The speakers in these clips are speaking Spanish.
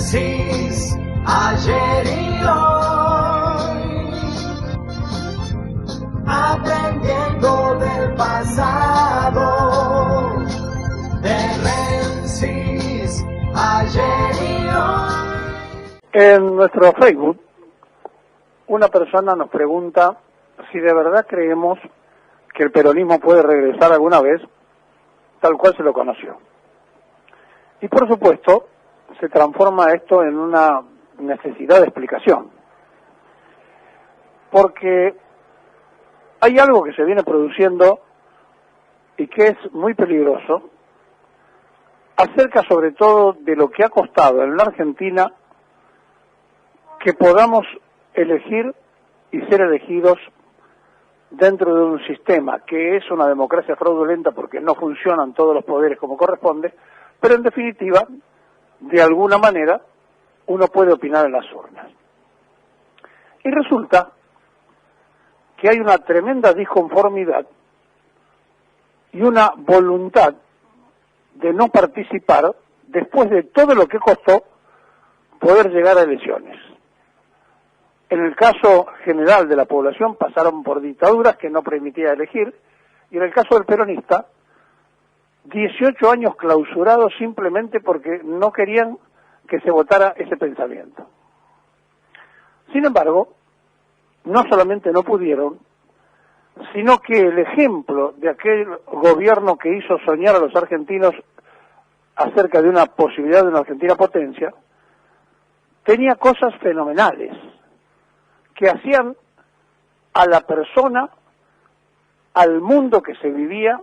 Menzies, ayer y hoy, aprendiendo del pasado. De Menzies, ayer y hoy. En nuestro Facebook, una persona nos pregunta si de verdad creemos que el peronismo puede regresar alguna vez tal cual se lo conoció. Y por supuesto, se transforma esto en una necesidad de explicación. Porque hay algo que se viene produciendo y que es muy peligroso, acerca sobre todo de lo que ha costado en la Argentina que podamos elegir y ser elegidos dentro de un sistema que es una democracia fraudulenta porque no funcionan todos los poderes como corresponde, pero en definitiva, de alguna manera, uno puede opinar en las urnas. Y resulta que hay una tremenda disconformidad y una voluntad de no participar después de todo lo que costó poder llegar a elecciones. En el caso general de la población pasaron por dictaduras que no permitía elegir, y en el caso del peronista, 18 años clausurados simplemente porque no querían que se votara ese pensamiento. Sin embargo, no solamente no pudieron, sino que el ejemplo de aquel gobierno que hizo soñar a los argentinos acerca de una posibilidad de una Argentina potencia, tenía cosas fenomenales que hacían a la persona, al mundo que se vivía,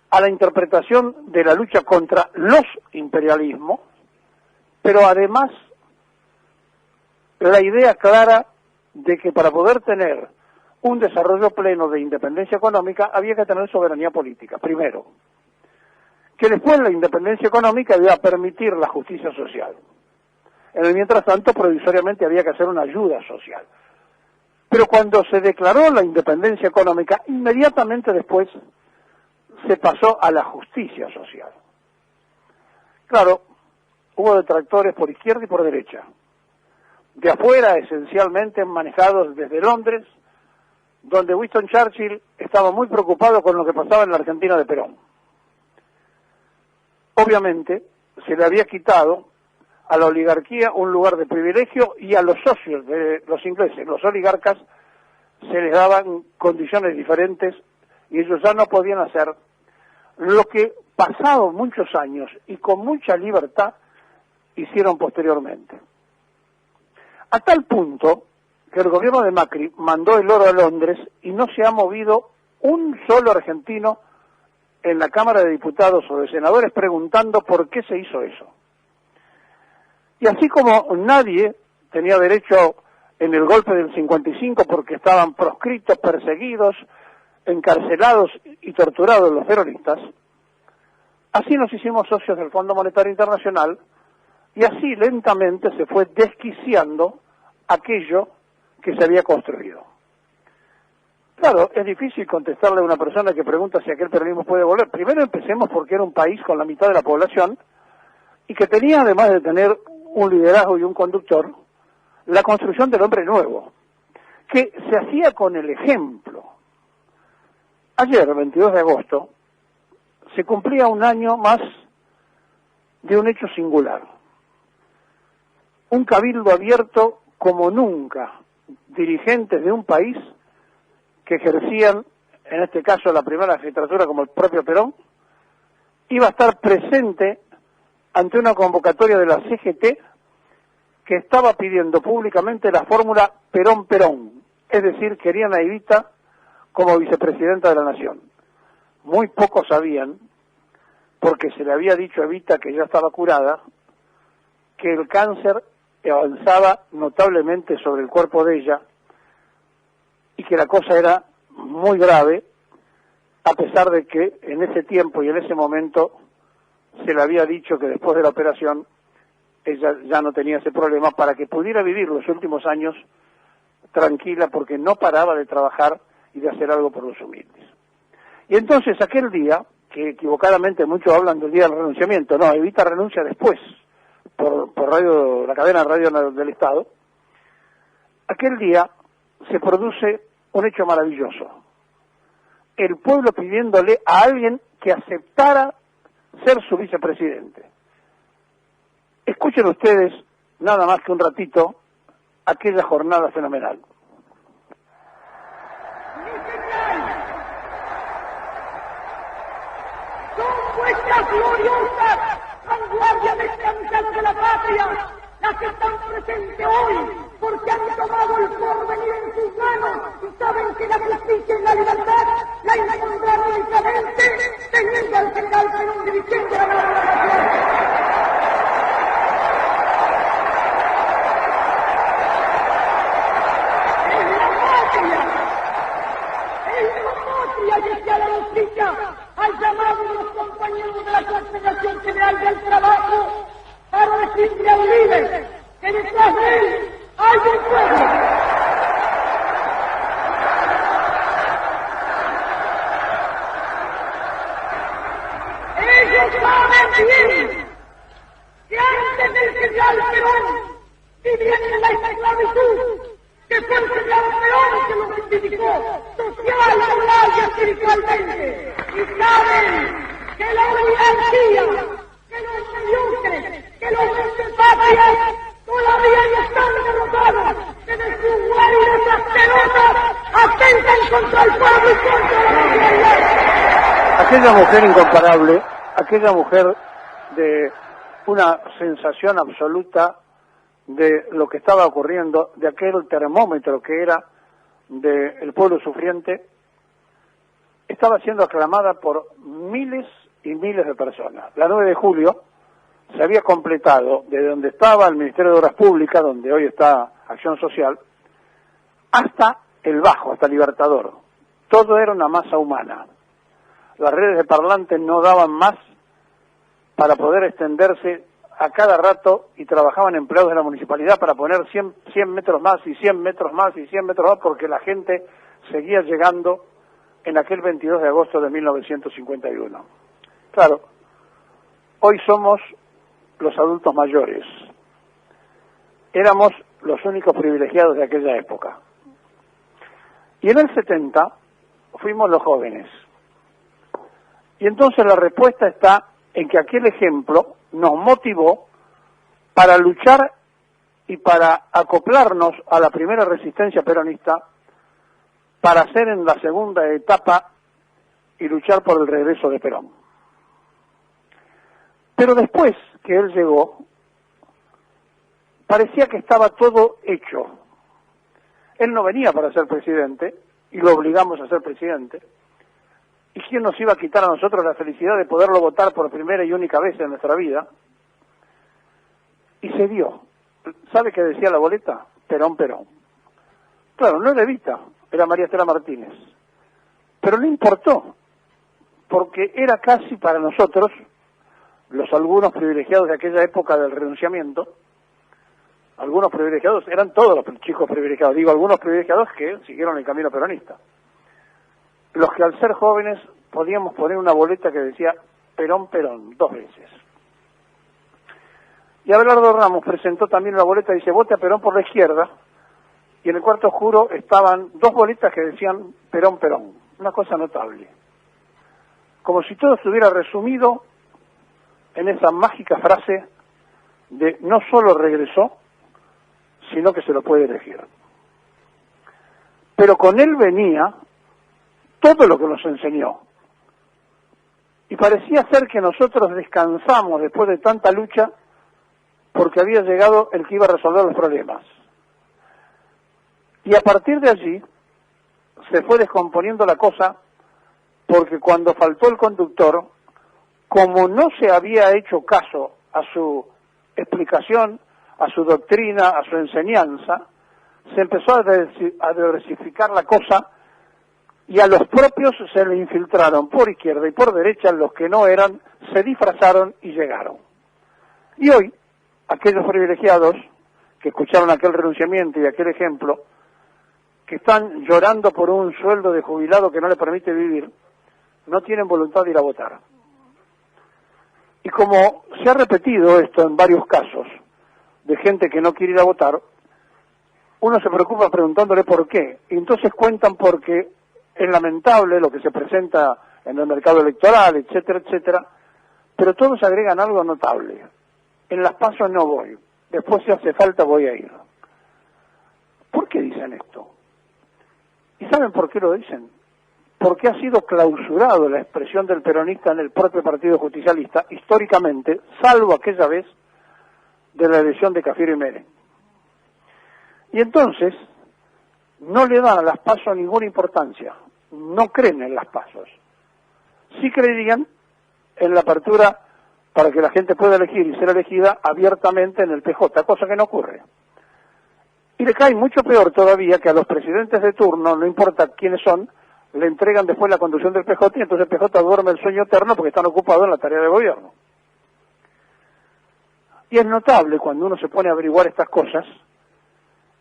a la interpretación de la lucha contra los imperialismos, pero además la idea clara de que para poder tener un desarrollo pleno de independencia económica había que tener soberanía política, primero, que después la independencia económica iba a permitir la justicia social. En el mientras tanto, provisoriamente había que hacer una ayuda social. Pero cuando se declaró la independencia económica, inmediatamente después se pasó a la justicia social. Claro, hubo detractores por izquierda y por derecha. De afuera, esencialmente manejados desde Londres, donde Winston Churchill estaba muy preocupado con lo que pasaba en la Argentina de Perón. Obviamente, se le había quitado a la oligarquía un lugar de privilegio y a los socios de los ingleses, los oligarcas, se les daban condiciones diferentes y ellos ya no podían hacer lo que pasados muchos años y con mucha libertad hicieron posteriormente. A tal punto que el gobierno de Macri mandó el oro a Londres y no se ha movido un solo argentino en la Cámara de Diputados o de Senadores preguntando por qué se hizo eso. Y así como nadie tenía derecho en el golpe del 55 porque estaban proscritos, perseguidos, encarcelados y torturados los peronistas, así nos hicimos socios del Fondo Monetario Internacional y así lentamente se fue desquiciando aquello que se había construido. Claro, es difícil contestarle a una persona que pregunta si aquel peronismo puede volver. Primero empecemos porque era un país con la mitad de la población y que tenía, además de tener un liderazgo y un conductor, la construcción del hombre nuevo, que se hacía con el ejemplo. Ayer, 22 de agosto, se cumplía un año más de un hecho singular. Un cabildo abierto como nunca, dirigentes de un país que ejercían, en este caso la primera legislatura como el propio Perón, iba a estar presente ante una convocatoria de la CGT que estaba pidiendo públicamente la fórmula Perón-Perón, es decir, querían a Evita como vicepresidenta de la Nación. Muy pocos sabían, porque se le había dicho a Evita que ya estaba curada, que el cáncer avanzaba notablemente sobre el cuerpo de ella y que la cosa era muy grave, a pesar de que en ese tiempo y en ese momento se le había dicho que después de la operación ella ya no tenía ese problema para que pudiera vivir los últimos años tranquila porque no paraba de trabajar y de hacer algo por los humildes. Y entonces aquel día, que equivocadamente muchos hablan del día del renunciamiento, no, Evita renuncia después, por radio, la cadena de radio del Estado, aquel día se produce un hecho maravilloso. El pueblo pidiéndole a alguien que aceptara ser su vicepresidente. Escuchen ustedes, nada más que un ratito, aquella jornada fenomenal. Son vuestras gloriosas vanguardias descansadas de la patria las que están presentes hoy, porque han tomado el porvenir en sus manos y saben que la justicia y la libertad la encontraron únicamente teniendo al general Perón dirigiendo la nación. Al llamado de los compañeros de la Confederación General del Trabajo para decirle al líder que detrás de él hay un pueblo. Ellos saben bien que antes del general Perón vivían en la esclavitud, que fue el general Perón que los criticó social, moral y espiritualmente. Y saben que la oligarquía, que los mediocres, que los antipatrias todavía no están derrotados, que de sus guaridas asquerosas atentan contra el pueblo y contra la nacionalidad. Aquella mujer incomparable, aquella mujer de una sensación absoluta de lo que estaba ocurriendo, de aquel termómetro que era del pueblo sufriente, estaba siendo aclamada por miles y miles de personas. La 9 de julio se había completado desde donde estaba el Ministerio de Obras Públicas, donde hoy está Acción Social, hasta el Bajo, hasta Libertador. Todo era una masa humana. Las redes de parlantes no daban más para poder extenderse a cada rato y trabajaban empleados de la municipalidad para poner 100 metros más y 100 metros más y 100 metros más porque la gente seguía llegando en aquel 22 de agosto de 1951. Claro, hoy somos los adultos mayores. Éramos los únicos privilegiados de aquella época. Y en el 70 fuimos los jóvenes. Y entonces la respuesta está en que aquel ejemplo nos motivó para luchar y para acoplarnos a la primera resistencia peronista, para hacer en la segunda etapa y luchar por el regreso de Perón. Pero después que él llegó, parecía que estaba todo hecho. Él no venía para ser presidente, y lo obligamos a ser presidente. ¿Y quién nos iba a quitar a nosotros la felicidad de poderlo votar por primera y única vez en nuestra vida? Y se dio. ¿Sabe qué decía la boleta? Perón, Perón. Claro, no era Evita, era María Estela Martínez. Pero no importó, porque era casi para nosotros, los algunos privilegiados de aquella época del renunciamiento, algunos privilegiados, eran todos los chicos privilegiados, digo algunos privilegiados que siguieron el camino peronista. Los que al ser jóvenes podíamos poner una boleta que decía Perón, Perón, 2 veces. Y Abelardo Ramos presentó también una boleta que dice vote a Perón por la izquierda, y en el cuarto oscuro estaban 2 boletas que decían Perón, Perón. Una cosa notable. Como si todo estuviera resumido en esa mágica frase de no solo regresó, sino que se lo puede elegir. Pero con él venía todo lo que nos enseñó. Y parecía ser que nosotros descansamos después de tanta lucha porque había llegado el que iba a resolver los problemas. Y a partir de allí se fue descomponiendo la cosa porque cuando faltó el conductor, como no se había hecho caso a su explicación, a su doctrina, a su enseñanza, se empezó a diversificar la cosa y a los propios se le infiltraron por izquierda y por derecha, los que no eran, se disfrazaron y llegaron. Y hoy, aquellos privilegiados que escucharon aquel renunciamiento y aquel ejemplo, que están llorando por un sueldo de jubilado que no le permite vivir, no tienen voluntad de ir a votar. Y como se ha repetido esto en varios casos, de gente que no quiere ir a votar, uno se preocupa preguntándole por qué. Y entonces cuentan porque es lamentable lo que se presenta en el mercado electoral, etcétera, etcétera, pero todos agregan algo notable. En las PASO no voy, después si hace falta voy a ir. ¿Por qué dicen esto? ¿Y saben por qué lo dicen? Porque ha sido clausurado la expresión del peronista en el propio Partido Justicialista, históricamente, salvo aquella vez de la elección de Cafiero y Menem. Y entonces, no le dan a las PASO ninguna importancia, no creen en las PASOs. Sí creerían en la apertura para que la gente pueda elegir y ser elegida abiertamente en el PJ, cosa que no ocurre. Y le cae mucho peor todavía que a los presidentes de turno, no importa quiénes son, le entregan después la conducción del PJ y entonces el PJ duerme el sueño eterno porque están ocupados en la tarea de gobierno. Y es notable cuando uno se pone a averiguar estas cosas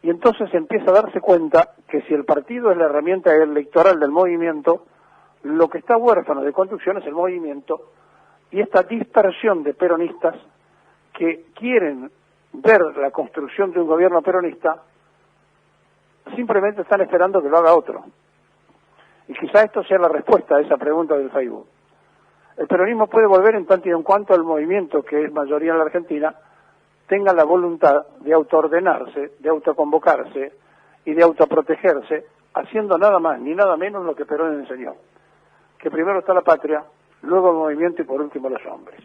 y entonces empieza a darse cuenta que si el partido es la herramienta electoral del movimiento, lo que está huérfano de conducción es el movimiento y esta dispersión de peronistas que quieren ver la construcción de un gobierno peronista simplemente están esperando que lo haga otro. Y quizá esto sea la respuesta a esa pregunta del Facebook. El peronismo puede volver en tanto y en cuanto el movimiento, que es mayoría en la Argentina, tenga la voluntad de autoordenarse, de autoconvocarse y de autoprotegerse, haciendo nada más ni nada menos lo que Perón enseñó. Que primero está la patria, luego el movimiento y por último los hombres.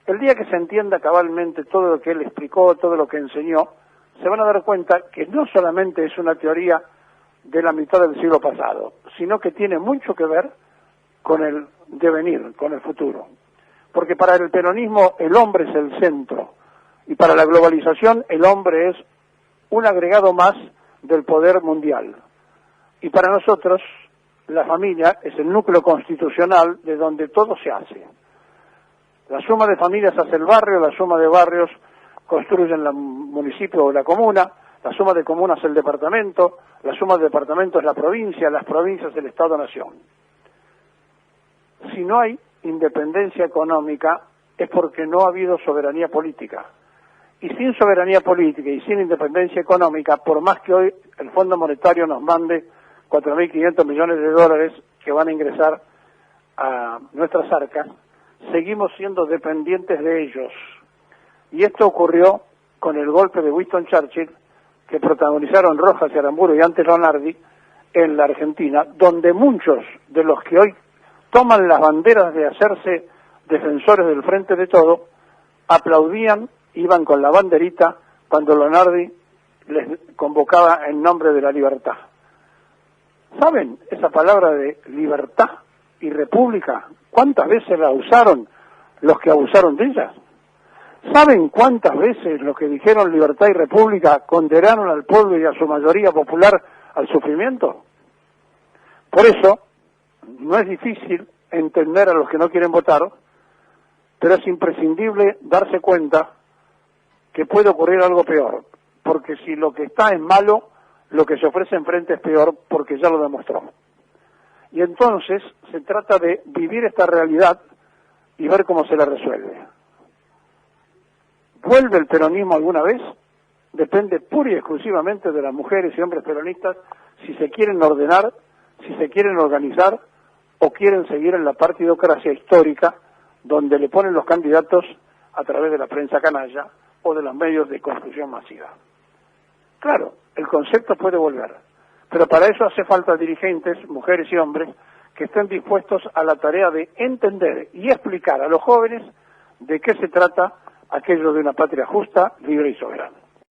El día que se entienda cabalmente todo lo que él explicó, todo lo que enseñó, se van a dar cuenta que no solamente es una teoría de la mitad del siglo pasado, sino que tiene mucho que ver con el devenir, con el futuro. Porque para el peronismo el hombre es el centro, y para la globalización el hombre es un agregado más del poder mundial. Y para nosotros la familia es el núcleo constitucional de donde todo se hace. La suma de familias hace el barrio, la suma de barrios construyen el municipio o la comuna, la suma de comunas el departamento, la suma de departamentos es la provincia, las provincias el Estado-Nación. Si no hay independencia económica es porque no ha habido soberanía política. Y sin soberanía política y sin independencia económica, por más que hoy el Fondo Monetario nos mande 4.500 millones de dólares que van a ingresar a nuestras arcas, seguimos siendo dependientes de ellos. Y esto ocurrió con el golpe de Winston Churchill, que protagonizaron Rojas y Aramburu y antes Lonardi en la Argentina, donde muchos de los que hoy toman las banderas de hacerse defensores del frente de todo, aplaudían, iban con la banderita cuando Lonardi les convocaba en nombre de la libertad. ¿Saben esa palabra de libertad y república? ¿Cuántas veces la usaron los que abusaron de ella? ¿Saben cuántas veces los que dijeron libertad y república condenaron al pueblo y a su mayoría popular al sufrimiento? Por eso, no es difícil entender a los que no quieren votar, pero es imprescindible darse cuenta que puede ocurrir algo peor, porque si lo que está es malo, lo que se ofrece enfrente es peor, porque ya lo demostró. Y entonces se trata de vivir esta realidad y ver cómo se la resuelve. ¿Vuelve el peronismo alguna vez? Depende pura y exclusivamente de las mujeres y hombres peronistas si se quieren ordenar, si se quieren organizar o quieren seguir en la partidocracia histórica donde le ponen los candidatos a través de la prensa canalla o de los medios de construcción masiva. Claro, el concepto puede volver, pero para eso hace falta dirigentes, mujeres y hombres, que estén dispuestos a la tarea de entender y explicar a los jóvenes de qué se trata aquello de una patria justa, libre y soberana.